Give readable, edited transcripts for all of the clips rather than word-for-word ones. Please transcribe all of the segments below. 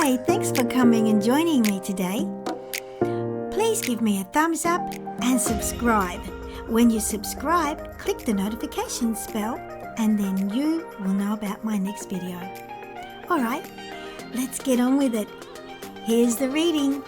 Hi, thanks for coming and joining me today. Please give me a thumbs up and subscribe. When you subscribe, click the notifications bell and then you will know about my next video. Alright, let's get on with it. Here's the reading.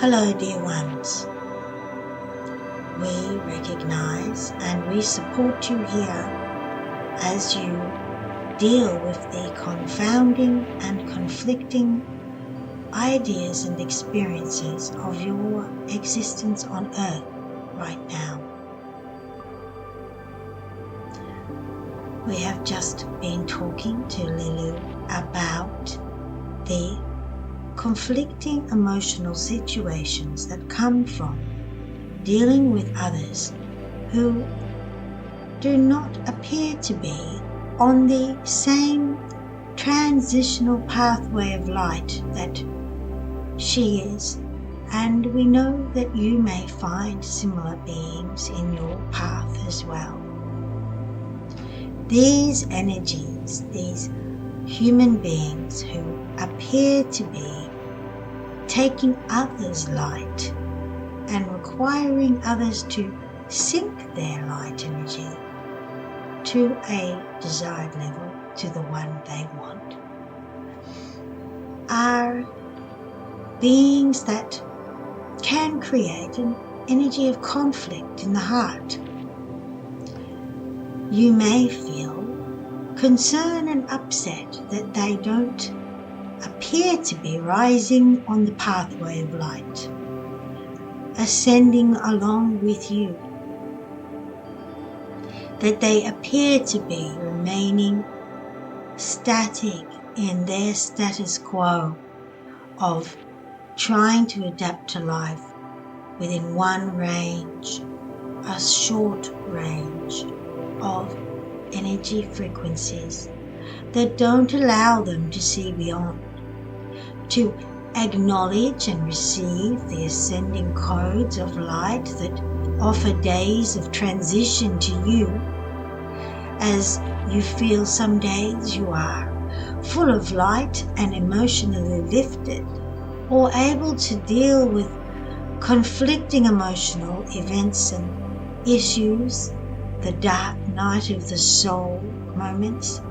Hello, dear ones. We recognize and we support you here as you deal with the confounding and conflicting ideas and experiences of your existence on Earth right now. We have just been talking to Lulu about the conflicting emotional situations that come from dealing with others who do not appear to be on the same transitional pathway of light that she is, and we know that you may find similar beings in your path as well. These energies, these human beings who appear to be taking others' light and requiring others to sync their light energy to a desired level, to the one they want, are beings that can create an energy of conflict in the heart. You may feel concern and upset that they don't appear to be rising on the pathway of light, ascending along with you, that they appear to be remaining static in their status quo of trying to adapt to life within one range, a short range of energy frequencies that don't allow them to see beyond, to acknowledge and receive the ascending codes of light that offer days of transition to you, as you feel some days you are full of light and emotionally lifted, or able to deal with conflicting emotional events and issues, the dark night of the soul moments.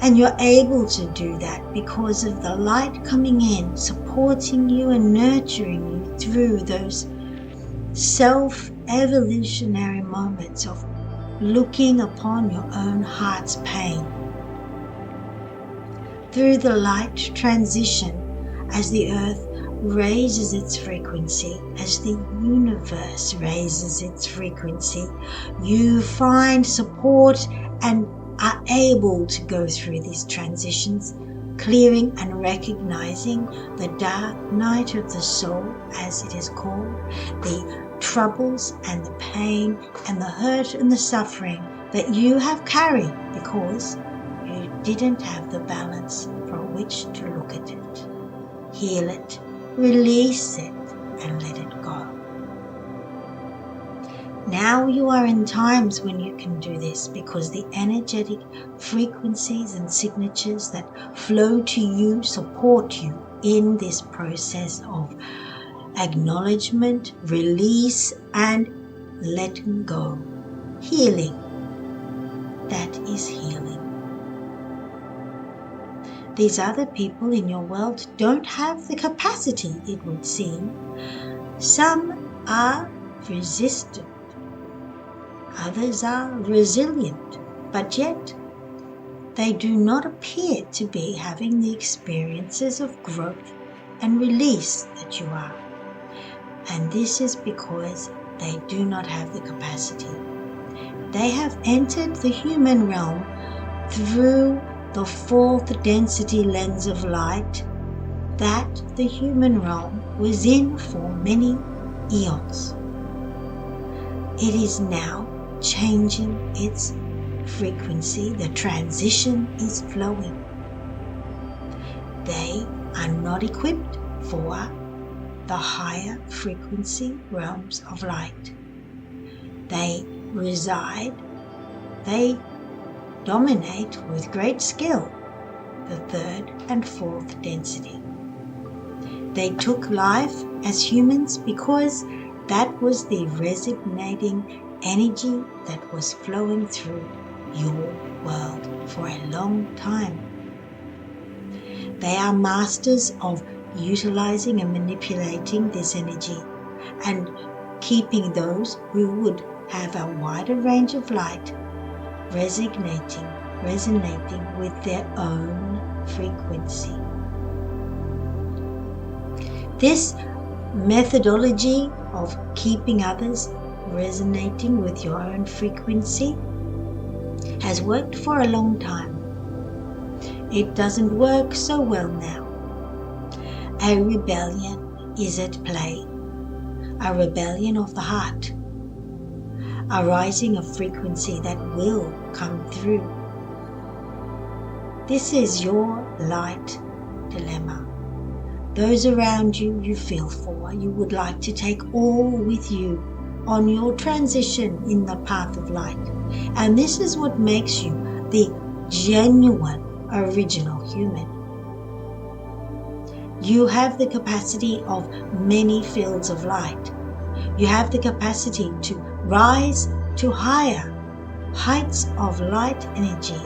And you're able to do that because of the light coming in, supporting you and nurturing you through those self-evolutionary moments of looking upon your own heart's pain. Through the light transition, as the earth raises its frequency, as the universe raises its frequency, you find support and are able to go through these transitions, clearing and recognizing the dark night of the soul, as it is called, the troubles and the pain and the hurt and the suffering that you have carried because you didn't have the balance from which to look at it. Heal it, release it, and let it go. Now you are in times when you can do this because the energetic frequencies and signatures that flow to you support you in this process of acknowledgement, release, and letting go. Healing. That is healing. These other people in your world don't have the capacity, it would seem. Some are resistant. Others are resilient, but yet they do not appear to be having the experiences of growth and release that you are. And this is because they do not have the capacity. They have entered the human realm through the fourth density lens of light that the human realm was in for many eons. It is now changing its frequency. The transition is flowing. They are not equipped for the higher frequency realms of light. They dominate with great skill the third and fourth density. They took life as humans because that was the resonating energy that was flowing through your world for a long time. They are masters of utilizing and manipulating this energy and keeping those who would have a wider range of light resonating with their own frequency. This methodology of keeping others resonating with your own frequency has worked for a long time. It doesn't work so well now. A rebellion is at play, a rebellion of the heart, a rising of frequency that will come through. This is your light dilemma. Those around you, you feel for, you would like to take all with you on your transition in the path of light. And this is what makes you the genuine, original human. You have the capacity of many fields of light. You have the capacity to rise to higher heights of light energy,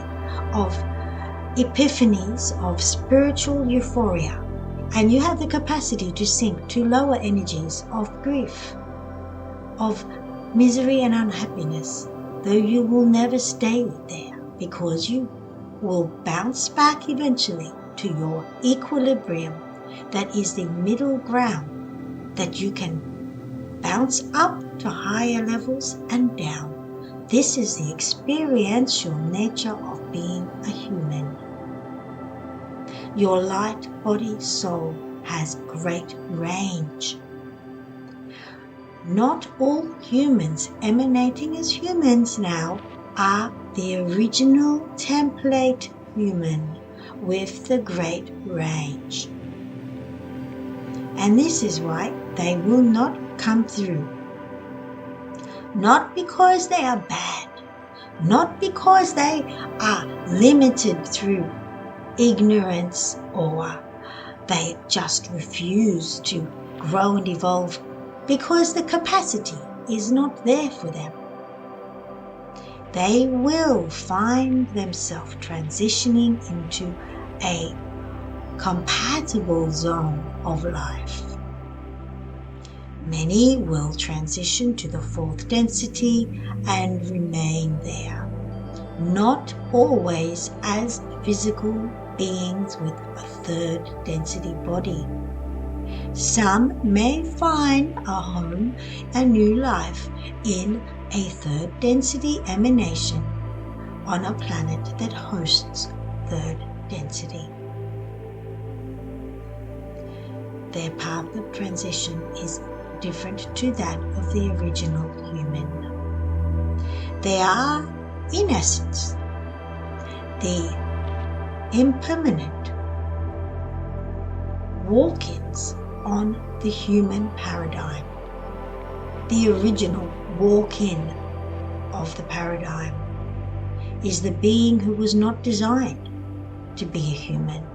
of epiphanies, of spiritual euphoria. And you have the capacity to sink to lower energies of grief, of misery and unhappiness, though you will never stay there because you will bounce back eventually to your equilibrium. That is the middle ground that you can bounce up to higher levels and down. This is the experiential nature of being a human. Your light body soul has great range. Not all humans emanating as humans now are the original template human with the great range. And this is why they will not come through. Not because they are bad, not because they are limited through ignorance or they just refuse to grow and evolve because the capacity is not there for them. They will find themselves transitioning into a compatible zone of life. Many will transition to the fourth density and remain there, not always as physical beings with a third density body. Some may find a home, a new life in a third density emanation on a planet that hosts third density. Their path of transition is different to that of the original human. They are, in essence, the impermanent walk-ins on the human paradigm. The original walk-in of the paradigm is the being who was not designed to be a human,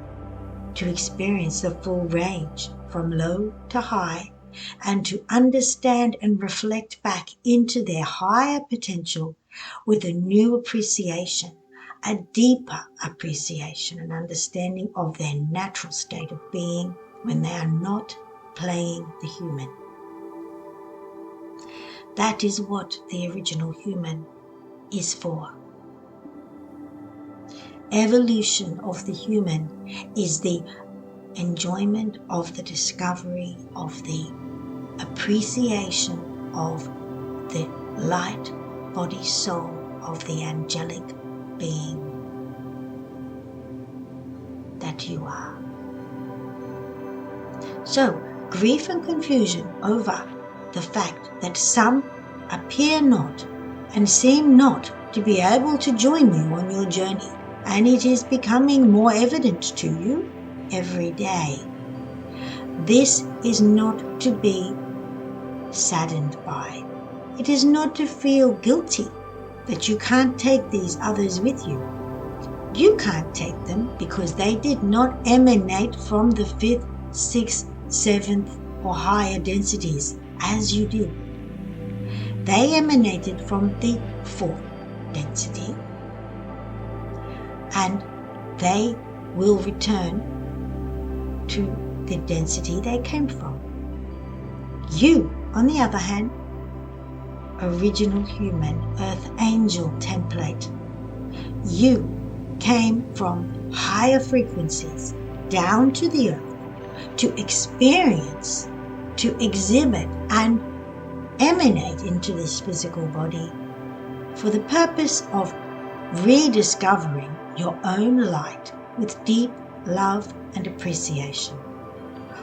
to experience the full range from low to high, and to understand and reflect back into their higher potential with a new appreciation, a deeper appreciation and understanding of their natural state of being when they are not playing the human. That is what the original human is for. Evolution of the human is the enjoyment of the discovery of the appreciation of the light body soul of the angelic being. that you are. So, grief and confusion over the fact that some appear not and seem not to be able to join you on your journey, and it is becoming more evident to you every day. This is not to be saddened by. It is not to feel guilty that you can't take these others with you. You can't take them because they did not emanate from the 5th, 6th, 7th or higher densities as you did. They emanated from the 4th density, and they will return to the density they came from. You, on the other hand, original human earth angel template, you came from higher frequencies down to the earth to experience, to exhibit and emanate into this physical body for the purpose of rediscovering your own light with deep love and appreciation,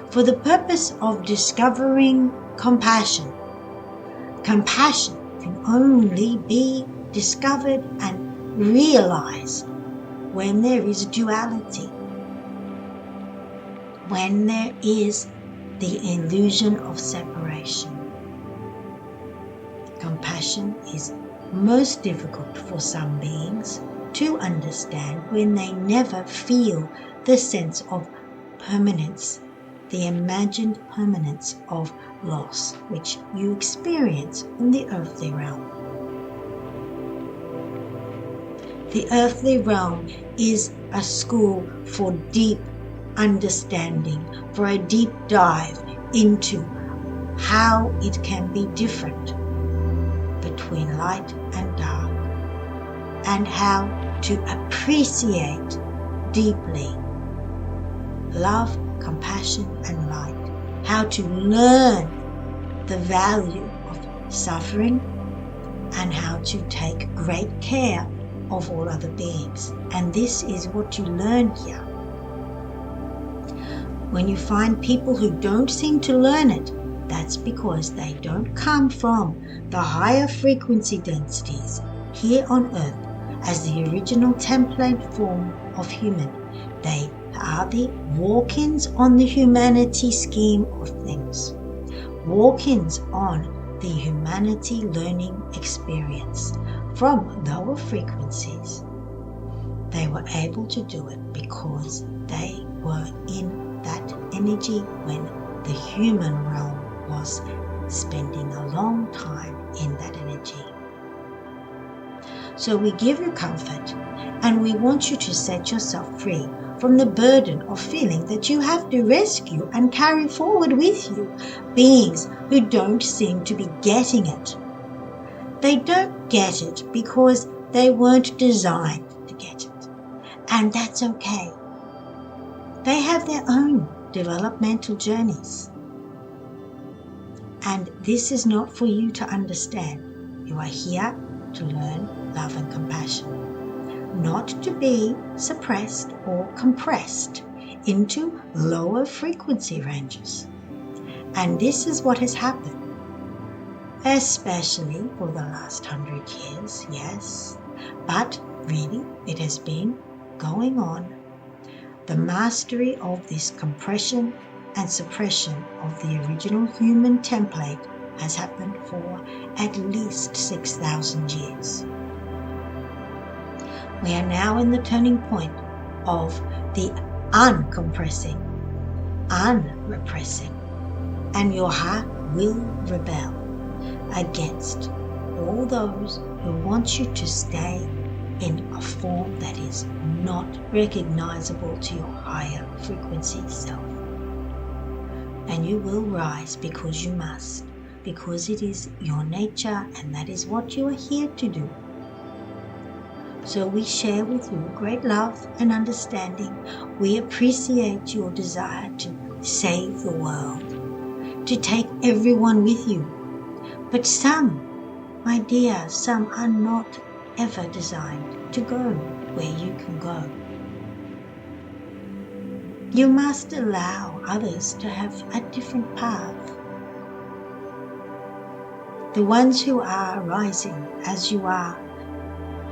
for the purpose of discovering compassion. Compassion can only be discovered and realized when there is duality, when there is the illusion of separation. Compassion is most difficult for some beings to understand when they never feel the sense of permanence, the imagined permanence of loss which you experience in the earthly realm. The earthly realm is a school for deep understanding, for a deep dive into how it can be different between light and dark, and how to appreciate deeply love, compassion and light, how to learn the value of suffering and how to take great care of all other beings. And this is what you learn here. When you find people who don't seem to learn it, that's because they don't come from the higher frequency densities here on earth as the original template form of human. They are the walk-ins on the humanity scheme of things, walk-ins on the humanity learning experience from lower frequencies. They were able to do it because they were in that energy when the human realm was spending a long time in that energy. So we give you comfort and we want you to set yourself free from the burden of feeling that you have to rescue and carry forward with you beings who don't seem to be getting it. They don't get it because they weren't designed to get it, and that's okay. They have their own developmental journeys, and this is not for you to understand. You are here to learn love and compassion, not to be suppressed or compressed into lower frequency ranges. And this is what has happened, especially for the last 100 years, yes, but really it has been going on. The mastery of this compression and suppression of the original human template has happened for at least 6,000 years. We are now in the turning point of the uncompressing, unrepressing, and your heart will rebel against all those who want you to stay in a form that is not recognizable to your higher frequency self. And you will rise because you must, because it is your nature and that is what you are here to do. So we share with you great love and understanding. We appreciate your desire to save the world, to take everyone with you. But some, my dear, some are not ever designed to go where you can go. You must allow others to have a different path. The ones who are rising as you are,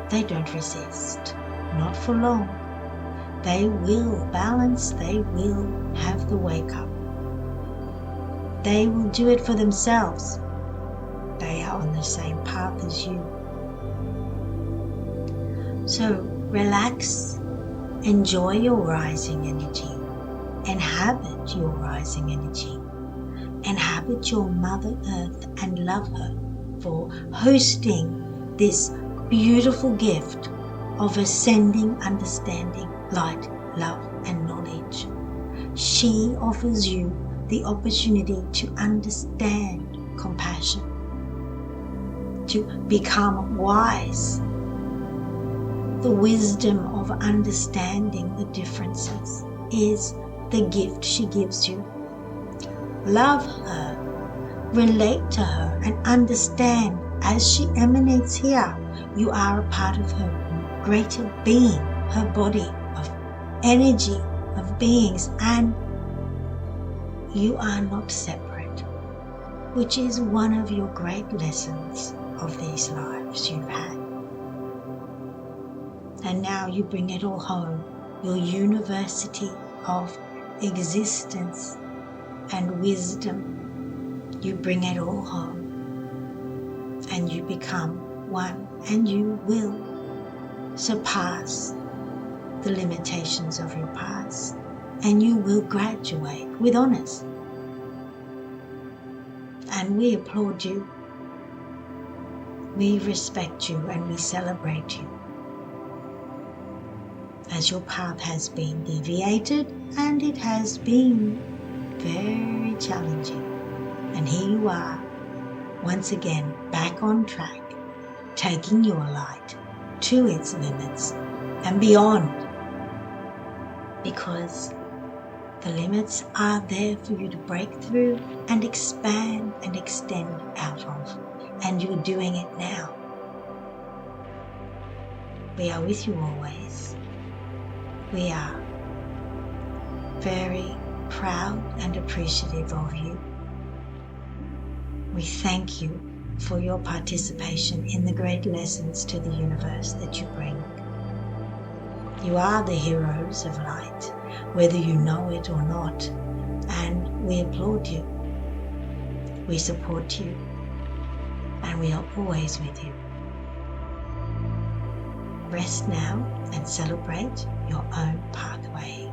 they don't resist, not for long. They will balance, they will have the wake up. They will do it for themselves. They are on the same path as you. So relax, enjoy your rising energy, inhabit your rising energy, inhabit your Mother Earth and love her for hosting this beautiful gift of ascending understanding, light, love and knowledge. She offers you the opportunity to understand compassion, to become wise. The wisdom of understanding the differences is the gift she gives you. Love her, relate to her, and understand as she emanates here, you are a part of her greater being, her body of energy, of beings, and you are not separate, which is one of your great lessons of these lives you've had. And now you bring it all home, your university of existence and wisdom. You bring it all home and you become one, and you will surpass the limitations of your past, and you will graduate with honors. And we applaud you, we respect you, and we celebrate you, as your path has been deviated and it has been very challenging. And here you are, once again, back on track, taking your light to its limits and beyond, because the limits are there for you to break through and expand and extend out of, and you're doing it now. We are with you always. We are very proud and appreciative of you. We thank you for your participation in the great lessons to the universe that you bring. You are the heroes of light, whether you know it or not, and we applaud you. We support you, and we are always with you. Rest now and celebrate your own pathway.